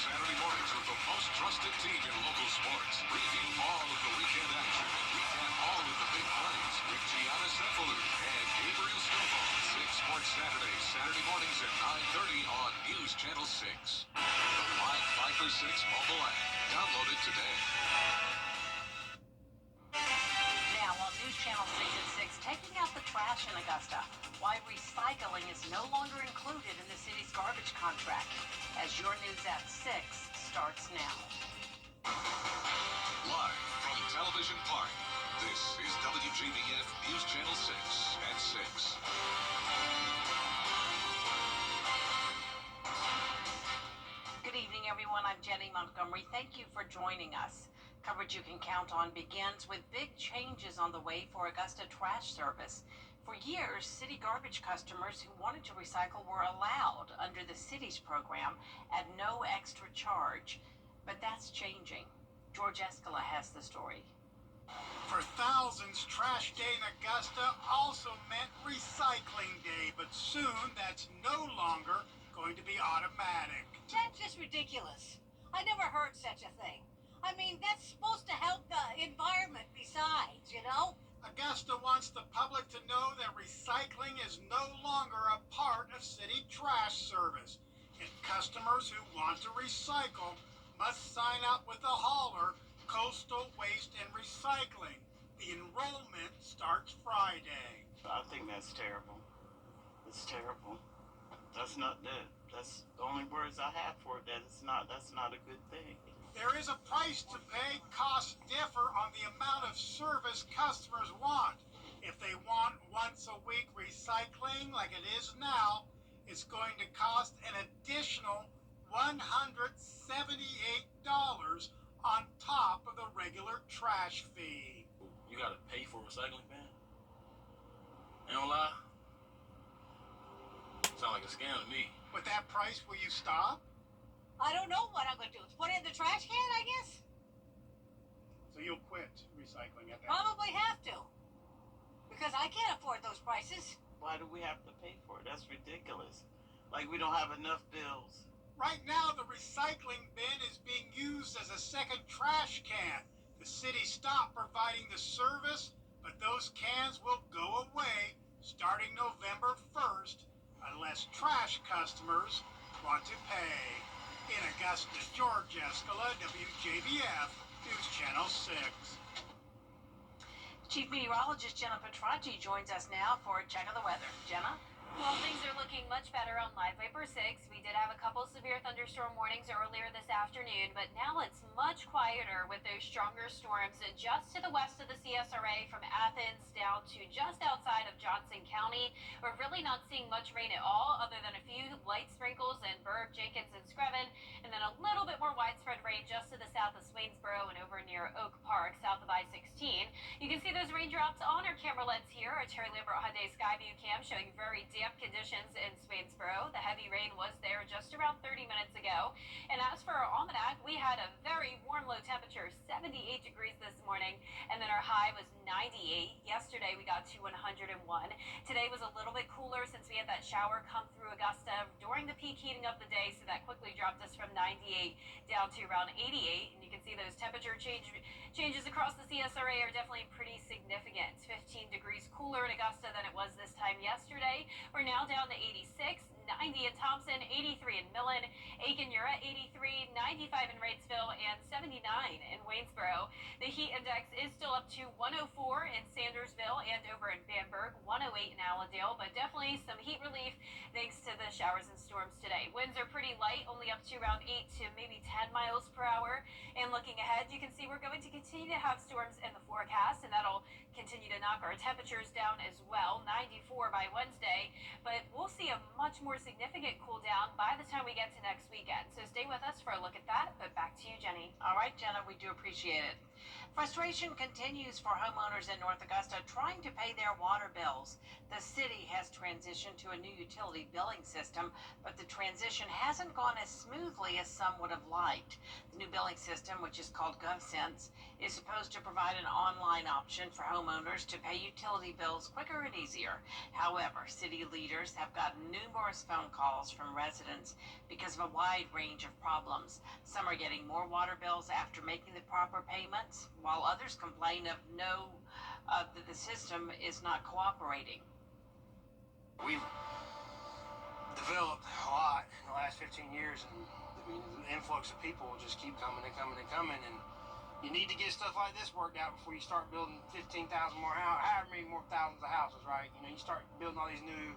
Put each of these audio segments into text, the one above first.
Saturday mornings with the most trusted team in local sports. Preview all of the weekend action and recap all of the big plays with Gianna Cephalou and Gabriel Snowball. 6 Sports Saturdays, Saturday mornings at 9:30 on News Channel 6. The live 5 for 6 mobile app. Download it today. Now on News Channel 6 at 6, taking out the trash in Augusta. Why recycling is no longer included in the city's garbage contract. As your News at 6 starts now. Live from Television Park, this is WJBF News Channel 6 at 6. Good evening, everyone. I'm Jenny Montgomery. Thank you for joining us. Coverage you can count on begins with big changes on the way for Augusta trash service. For years, city garbage customers who wanted to recycle were allowed under the city's program at no extra charge. But that's changing. George Escala has the story. For thousands, Trash Day in Augusta also meant Recycling Day, but soon that's no longer going to be automatic. That's just ridiculous. I never heard such a thing. I mean, that's supposed to help the environment besides, you know? Augusta wants the public to know that recycling is no longer a part of city trash service, and customers who want to recycle must sign up with the hauler, Coastal Waste and Recycling. The enrollment starts Friday. I think that's terrible. It's terrible. That's not that's the only words I have for it. That's not a good thing. There is a price to pay. Costs differ on the amount of service customers want. If they want once a week recycling like it is now, it's going to cost an additional $178 on top of the regular trash fee. You gotta pay for recycling, man? Ain't gonna lie, sound like a scam to me. With that price, will you stop? I don't know what I'm going to do. Put it in the trash can, I guess? So you'll quit recycling at that? Probably have to. Because I can't afford those prices. Why do we have to pay for it? That's ridiculous. Like we don't have enough bills. Right now, the recycling bin is being used as a second trash can. The city stopped providing the service, but those cans will go away starting November 1st unless trash customers want to pay. In Augusta, George Escala, WJBF, News Channel 6. Chief Meteorologist Jenna Petracci joins us now for a check of the weather. Jenna? Well, things are looking much better on Live Vapor 6. We did have a couple severe thunderstorm warnings earlier this afternoon, but now it's much quieter with those stronger storms just to the west of the CSRA from Athens down to just outside of Johnson County. We're really not seeing much rain at all other than a few light sprinkles in Berg, Jenkins, and Screven, and then a little bit more widespread rain just to the south of Swainsboro and over near Oak Park, south of I-16. You can see those raindrops on our camera lens here. Our Terry Lambert High Day Sky View Cam showing very damp conditions in Swainsboro. The heavy rain was there just around 30 minutes ago. And as for our almanac, we had a very warm low temperature, 78 degrees this morning, and then our high was 98. Yesterday we got to 101. Today was a little bit cooler since we had that shower come through Augusta during the peak heating of the day, so that quickly dropped us from 98 down to around 88. And you can see those temperature changes across the CSRA are definitely pretty significant. 15 degrees cooler in Augusta than it was this time yesterday. We're now down to 86, 90 in Thompson, 83 in Millen, Aiken, you're at 83, 95 in Wrightsville, and 79 in Waynesboro. The heat index is still up to 104 in Sandersville and over in Bamberg, 108 in Allendale, but definitely some heat relief thanks to the showers and storms today. Winds are pretty light, only up to around 8 to maybe 10 miles per hour. And looking ahead, you can see we're going to continue to have storms in the forecast, and that'll continue to knock our temperatures down as well, 94 by Wednesday, but we'll see a much more significant cool down by the time we get to next weekend. So stay with us for a look at that, but back to you, Jenny. All right, Jenna, we do appreciate it. Frustration continues for homeowners in North Augusta trying to pay their water bills. The city has transitioned to a new utility billing system, but the transition hasn't gone as smoothly as some would have liked. The new billing system, which is called GovSense, is supposed to provide an online option for homeowners to pay utility bills quicker and easier. However, city leaders have gotten numerous phone calls from residents because of a wide range of problems. Some are getting more water bills after making the proper payments, while others complain of that the system is not cooperating. We've developed a lot in the last 15 years, and I mean, the influx of people will just keep coming and coming and coming, and you need to get stuff like this worked out before you start building 15,000 more however many more thousands of houses, right? You know, you start building all these new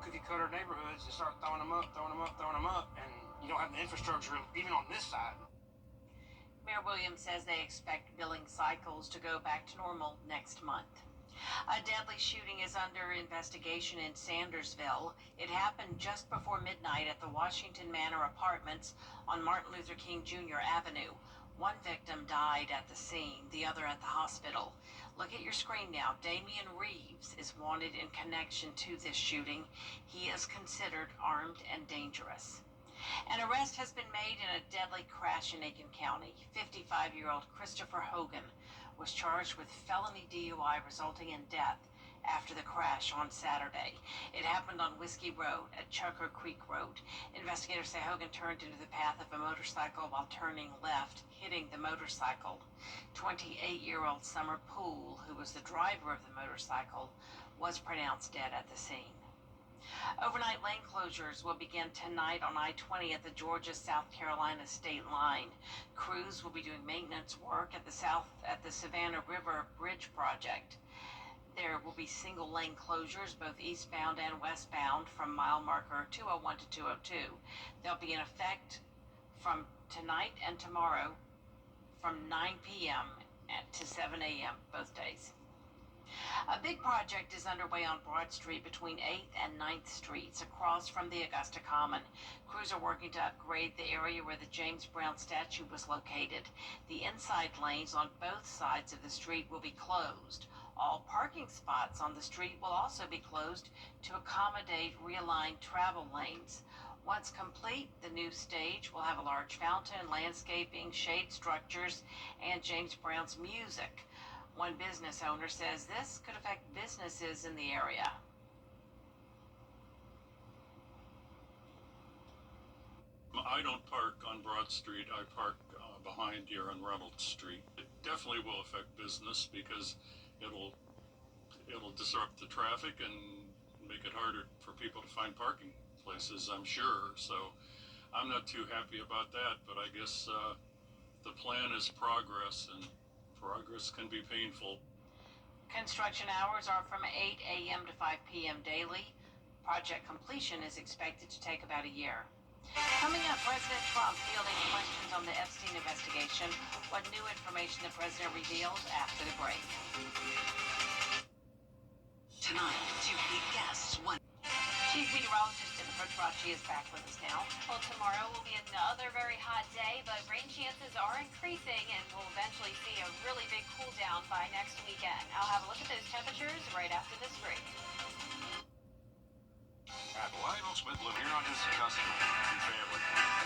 cookie cutter neighborhoods and start throwing them up, and you don't have the infrastructure even on this side. Mayor Williams says they expect billing cycles to go back to normal next month. A deadly shooting is under investigation in Sandersville. It happened just before midnight at the Washington Manor Apartments on Martin Luther King Jr. Avenue. One victim died at the scene, the other at the hospital. Look at your screen now. Damian Reeves is wanted in connection to this shooting. He is considered armed and dangerous. An arrest has been made in a deadly crash in Aiken County. 55-year-old Christopher Hogan was charged with felony DUI resulting in death after the crash on Saturday. It happened on Whiskey Road at Chucker Creek Road. Investigators say Hogan turned into the path of a motorcycle while turning left, hitting the motorcycle. 28-year-old Summer Poole, who was the driver of the motorcycle, was pronounced dead at the scene. Overnight lane closures will begin tonight on I-20 at the Georgia-South Carolina state line. Crews will be doing maintenance work at the Savannah River Bridge project. There will be single lane closures both eastbound and westbound from mile marker 201 to 202. They'll be in effect from tonight and tomorrow from 9 p.m. to 7 a.m. both days. A big project is underway on Broad Street between 8th and 9th Streets across from the Augusta Common. Crews are working to upgrade the area where the James Brown statue was located. The inside lanes on both sides of the street will be closed. All parking spots on the street will also be closed to accommodate realigned travel lanes. Once complete, the new stage will have a large fountain, landscaping, shade structures, and James Brown's music. One business owner says this could affect businesses in the area. I don't park on Broad Street. I park behind here on Reynolds Street. It definitely will affect business because it'll disrupt the traffic and make it harder for people to find parking places, I'm sure. So I'm not too happy about that, but I guess the plan is progress, and progress can be painful. Construction hours are from 8 a.m. to 5 p.m. daily. Project completion is expected to take about a year. Coming up, President Trump fielding questions on the Epstein investigation. What new information the president reveals after the break. Tonight, two big guests. Chief Meteorologist Jennifer Tracci is back with us now. Well, tomorrow will be another very hot day, but rain chances are increasing, and we'll eventually see a really big cool down by next weekend. I'll have a look at those temperatures right after this break. At Lionel Smith here on his customer and family.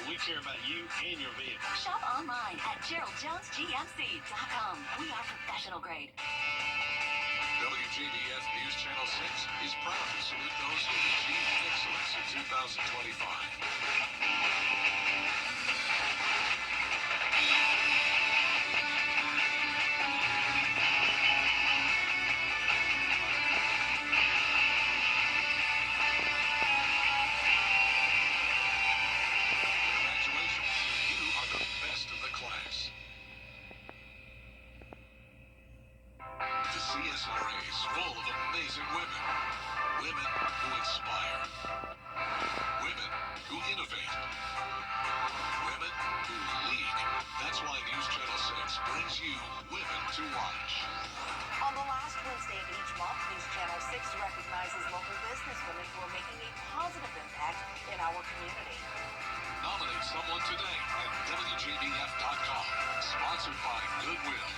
We care about you and your vehicle. Shop online at GeraldJonesGMC.com. We are professional grade. WJBF News Channel 6 is proud to salute those who have achieved excellence in 2025. Congratulations, you are the best of the class. The CSRA is full of amazing women. Women who inspire. Women who innovate. Women who lead. That's why News Channel 6 brings you Women to Watch. On the last Wednesday of each month, News Channel 6 recognizes local businesswomen who are making a positive impact in our community. Nominate someone today at WJBF.com. Sponsored by Goodwill.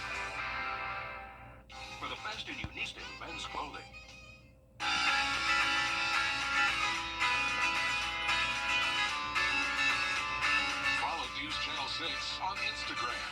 For the best and unique in men's clothing. 6 on Instagram.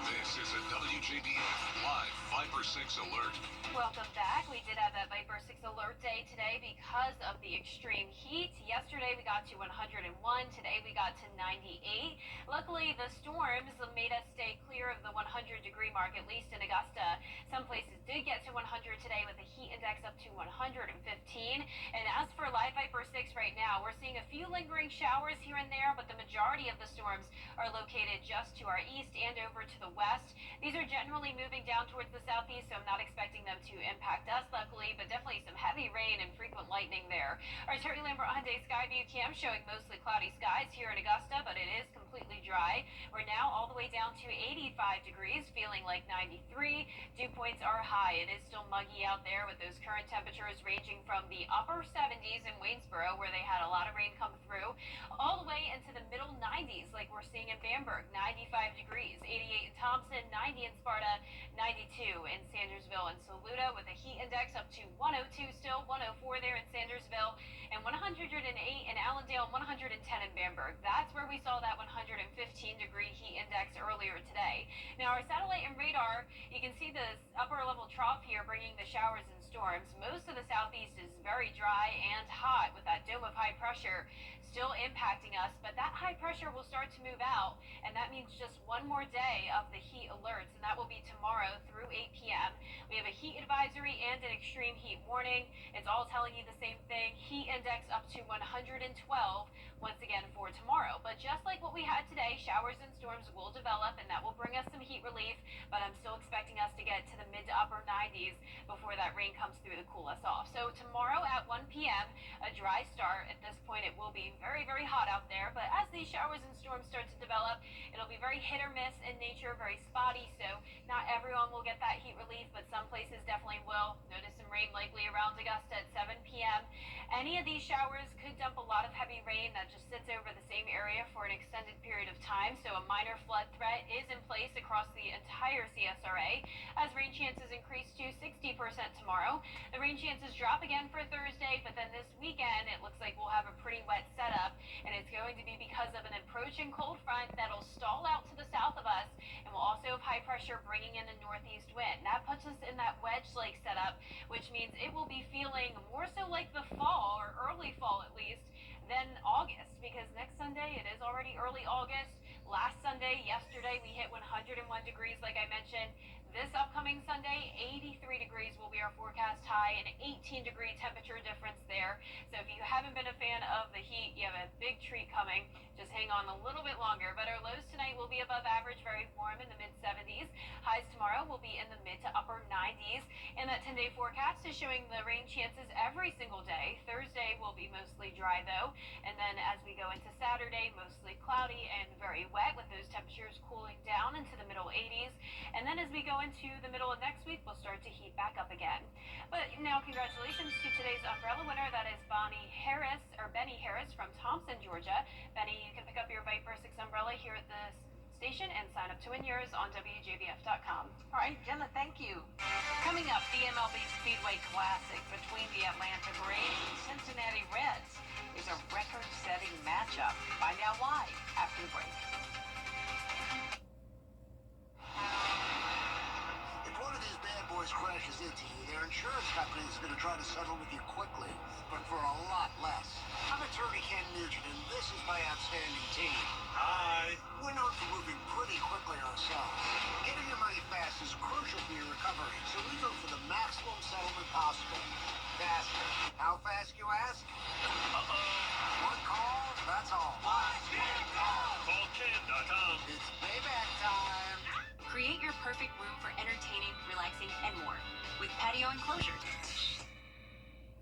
This is a WJBF Live Viper 6 alert. Welcome back. We did have that Viper 6 alert day today because of the extreme heat. Yesterday we got to 101. Today we got to 98. Luckily, the storms made us stay clear of the 100-degree mark, at least in Augusta. Some places did get to 100 today with a heat index up to 115. And as for Live Viper 6 right now, we're seeing a few lingering showers here and there, but the majority of the storms are located just to our east and over to the west. These are generally moving down towards the southeast, so I'm not expecting them to impact us, luckily, but definitely some heavy rain and frequent lightning there. Our Terry Lambert Hyundai Skyview cam showing mostly cloudy skies here in Augusta, but it is completely dry. We're now all the way down to 85 degrees, feeling like 93. Dew points are high. It is still muggy out there with those current temperatures ranging from the upper 70s in Waynesboro, where they had a lot of rain come through, all the way into the middle 90s, like we're seeing in Bamberg, 95 degrees, 88 in Thompson, 90 in Sparta, 92 in Sandersville and Saluda, with a heat index up to 102 still, 104 there in Sandersville, and 108 in Allendale, 110 in Bamberg. That's where we saw that 115-degree heat index earlier today. Now, our satellite and radar, you can see this upper-level trough here bringing the showers and storms. Most of the southeast is very dry and hot with that dome of high pressure still impacting us, but that high pressure will start to move out, and that means just one more day of the heat alerts, and that will be tomorrow through 8 p.m. We have a heat advisory and an extreme heat warning. It's all telling you the same thing. Heat index up to 112 once again for tomorrow. But just like what we had today, showers and storms will develop, and that will bring us some heat relief, but I'm still expecting us to get to the mid to upper 90s before that rain comes through to cool us off. So tomorrow at 1 p.m., a dry start. At this point, it will be very, very hot out there, but as these showers and storms start to develop, it'll be very hit or miss in nature, very spotty, so not everyone will get that heat relief, but some places definitely will. Notice some rain likely around Augusta at 7 p.m. Any of these showers could dump a lot of heavy rain that just sits over the same area for an extended period of time, so a minor flood threat is in place across the entire CSRA as rain chances increase to 60% tomorrow. The rain chances drop again for Thursday, but then this weekend it looks like we'll have a pretty wet setup, and it's going to be because of an approaching cold front that'll stall out to the south of us, and we'll also have high pressure bringing in a northeast wind. That puts us in that wedge lake setup, which means it will be feeling more so like the fall, or early fall at least, than August, because next Sunday it is already early August. Last Sunday, yesterday, we hit 101 degrees like I mentioned. This upcoming Sunday, 83 degrees will be our forecast high, an 18-degree temperature difference there. So if you haven't been a fan of the heat, you have a big treat coming. Just hang on a little bit longer. But our lows tonight will be above average, very warm in the mid-70s. Highs tomorrow will be in the mid to upper 90s. And that 10-day forecast is showing the rain chances every single day. Thursday will be mostly dry, though. And then as we go into Saturday, mostly cloudy and very wet, with those temperatures cooling down into the middle 80s. And then as we go into the middle of next week, we'll start to heat back up again. But now, congratulations to today's umbrella winner. That is Benny Harris from Thompson, Georgia. Benny, you can pick up your Viper 6 umbrella here at the station and sign up to win yours on WJBF.com. All right, Jenna, thank you. Coming up, the MLB Speedway Classic between the Atlanta Braves and Cincinnati Reds is a record-setting matchup. Find out why after the break. If one of these bad boys crashes into you, their insurance company is going to try to settle with you quickly, but for a lot less. I'm attorney Ken Nugent, and this is my outstanding team. Hi. We're known for moving pretty quickly ourselves. Getting your money fast is crucial for your recovery, so we go for the maximum settlement possible. Faster. How fast, you ask? One call, that's all. Call Ken.com. It's payback time. Create your perfect room for entertaining, relaxing, and more with patio enclosures.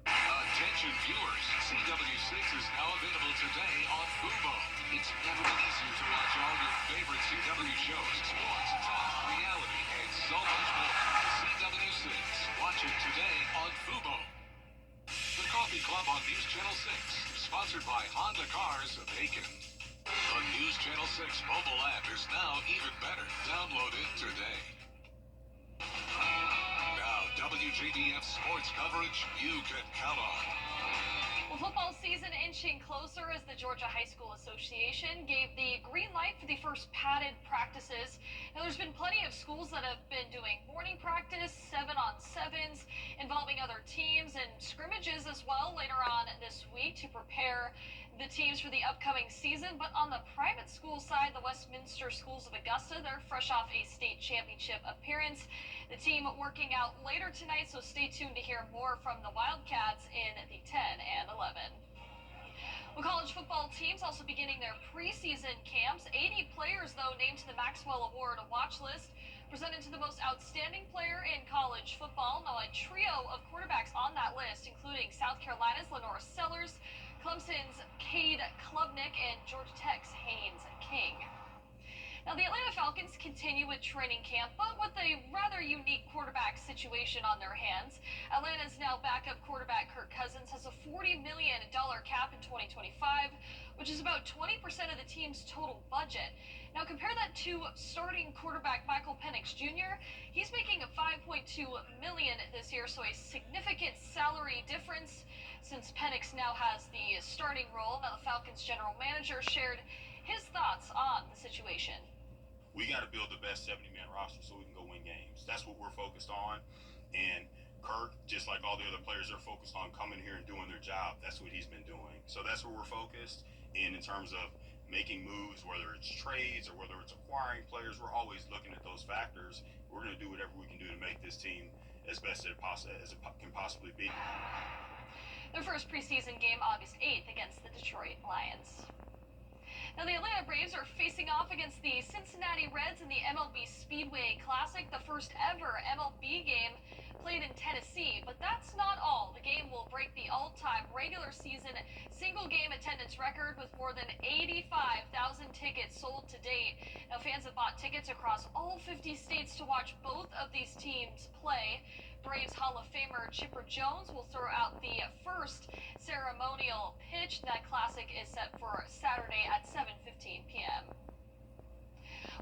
Attention viewers, CW6 is now available today on Fubo. It's never been easier to watch all your favorite CW shows, sports, talk, reality, and so much more. CW6. Watch it today on Fubo. The Coffee Club on News Channel 6, sponsored by Honda Cars of Aiken. The News Channel 6 mobile app is now even better. Download it today. Now, WJBF sports coverage you can count on. Well, football season inching closer as the Georgia High School Association gave the green light for the first padded practices. Now, there's been plenty of schools that have been doing morning practice, 7-on-7s, involving other teams, and scrimmages as well later on this week to prepare the teams for the upcoming season. But on the private school side, the Westminster Schools of Augusta, they're fresh off a state championship appearance. The team working out later tonight, so stay tuned to hear more from the Wildcats in the 10 and 11. Well, college football teams also beginning their preseason camps. 80 players, though, named to the Maxwell Award watch list, presented to the most outstanding player in college football. Now, a trio of quarterbacks on that list, including South Carolina's Lenora Sellers, Clemson's Cade Klubnik, and Georgia Tech's Haynes King. Now, the Atlanta Falcons continue with training camp, but with a rather unique quarterback situation on their hands. Atlanta's now backup quarterback Kirk Cousins has a $40 million cap in 2025, which is about 20% of the team's total budget. Now, compare that to starting quarterback Michael Penix Jr. He's making a $5.2 million this year, so a significant salary difference since Penix now has the starting role. Now, the Falcons general manager shared his thoughts on the situation. We got to build the best 70-man roster so we can go win games. That's what we're focused on. And Kirk, just like all the other players, are focused on coming here and doing their job. That's what he's been doing. So that's where we're focused. And in terms of making moves, whether it's trades or whether it's acquiring players, we're always looking at those factors. We're going to do whatever we can do to make this team as best as it can possibly be. Their first preseason game August 8th against the Detroit Lions. Now, the Atlanta Braves are facing off against the Cincinnati Reds in the MLB Speedway Classic, the first ever MLB game played in Tennessee. But that's not all. The game will break the all-time regular season single-game attendance record with more than 85,000 tickets sold to date. Now, fans have bought tickets across all 50 states to watch both of these teams play. Braves Hall of Famer Chipper Jones will throw out the first ceremonial pitch. That classic is set for Saturday at 7:15 p.m.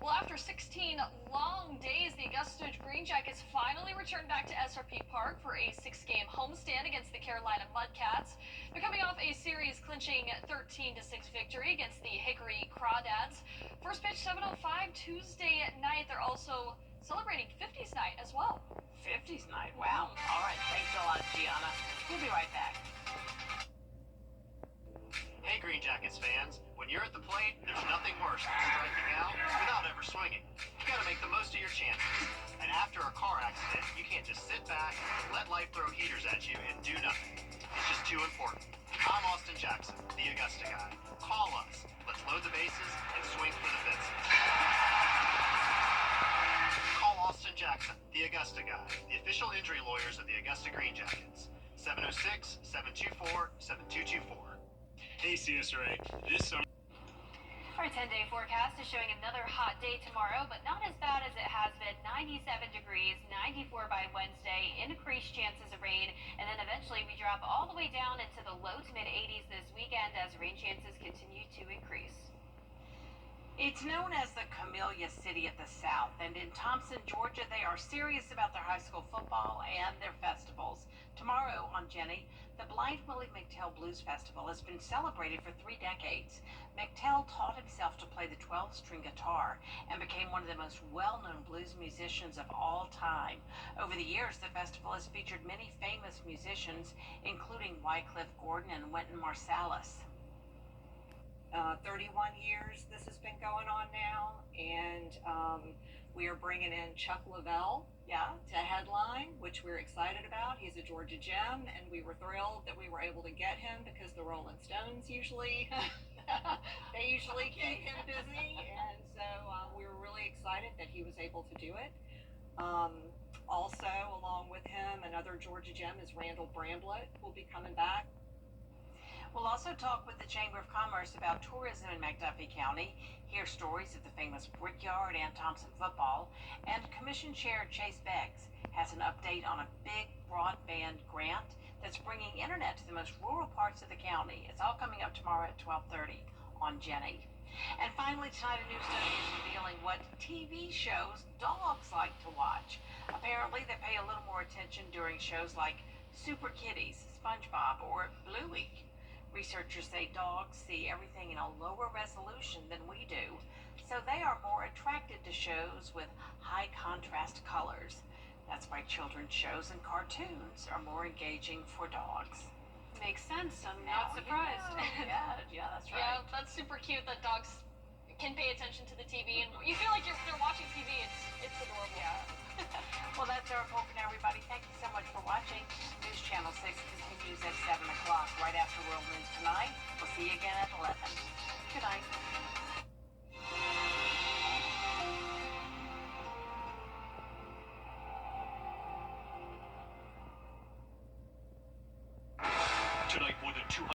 Well, after 16 long days, the Augusta Green Jackets finally returned back to SRP Park for a 6-game homestand against the Carolina Mudcats. They're coming off a series-clinching 13-6 victory against the Hickory Crawdads. First pitch 7:05 Tuesday night. They're also celebrating 50s night as well. 50s night. Wow. All right. Thanks a lot, Gianna. We'll be right back. Hey, Green Jackets fans. When you're at the plate, there's nothing worse than striking out without ever swinging. You gotta make the most of your chances. And after a car accident, you can't just sit back, let life throw heaters at you, and do nothing. It's just too important. I'm Austin Jackson, the Augusta guy. Call us. Let's load the bases and swing for the fences. Call Austin Jackson, the Augusta guy, the official injury lawyers of the Augusta Green Jackets. 706-724-7224. Hey, CSRA. This summer. Our 10-day forecast is showing another hot day tomorrow, but not as bad as it has been. 97 degrees, 94 by Wednesday, increased chances of rain, and then eventually we drop all the way down into the low to mid-80s this weekend as rain chances continue to increase. It's known as the Camellia City of the South, and in Thompson, Georgia, they are serious about their high school football and their festivals. Tomorrow on Jenny, the Blind Willie McTell Blues Festival has been celebrated for 3 decades. McTell taught himself to play the 12-string guitar and became one of the most well-known blues musicians of all time. Over the years, the festival has featured many famous musicians, including Wycliffe Gordon and Wynton Marsalis. 31 years this has been going on now, and we are bringing in Chuck Lavelle to headline, which we're excited about. He's a Georgia gem, and we were thrilled that we were able to get him because the Rolling Stones usually keep him busy, and so we were really excited that he was able to do it. Also, along with him, another Georgia gem is Randall Bramblett will be coming back. We'll also talk with the Chamber of Commerce about tourism in McDuffie County, hear stories of the famous Brickyard and Thompson football, and Commission Chair Chase Beggs has an update on a big broadband grant that's bringing internet to the most rural parts of the county. It's all coming up tomorrow at 12:30 on Jenny. And finally tonight, a new study is revealing what TV shows dogs like to watch. Apparently, they pay a little more attention during shows like Super Kitties, SpongeBob, or Bluey. Researchers say dogs see everything in a lower resolution than we do, so they are more attracted to shows with high contrast colors. That's why children's shows and cartoons are more engaging for dogs. Makes sense. I'm Now not you surprised. know. Yeah, that's right. Yeah, that's super cute that dogs can pay attention to the TV and you feel like they're watching TV. It's adorable. Yeah. Well, that's our report now, everybody. Thank you so much for watching. News Channel 6 continues at 7 o'clock right after World News Tonight. We'll see you again at 11. Good night.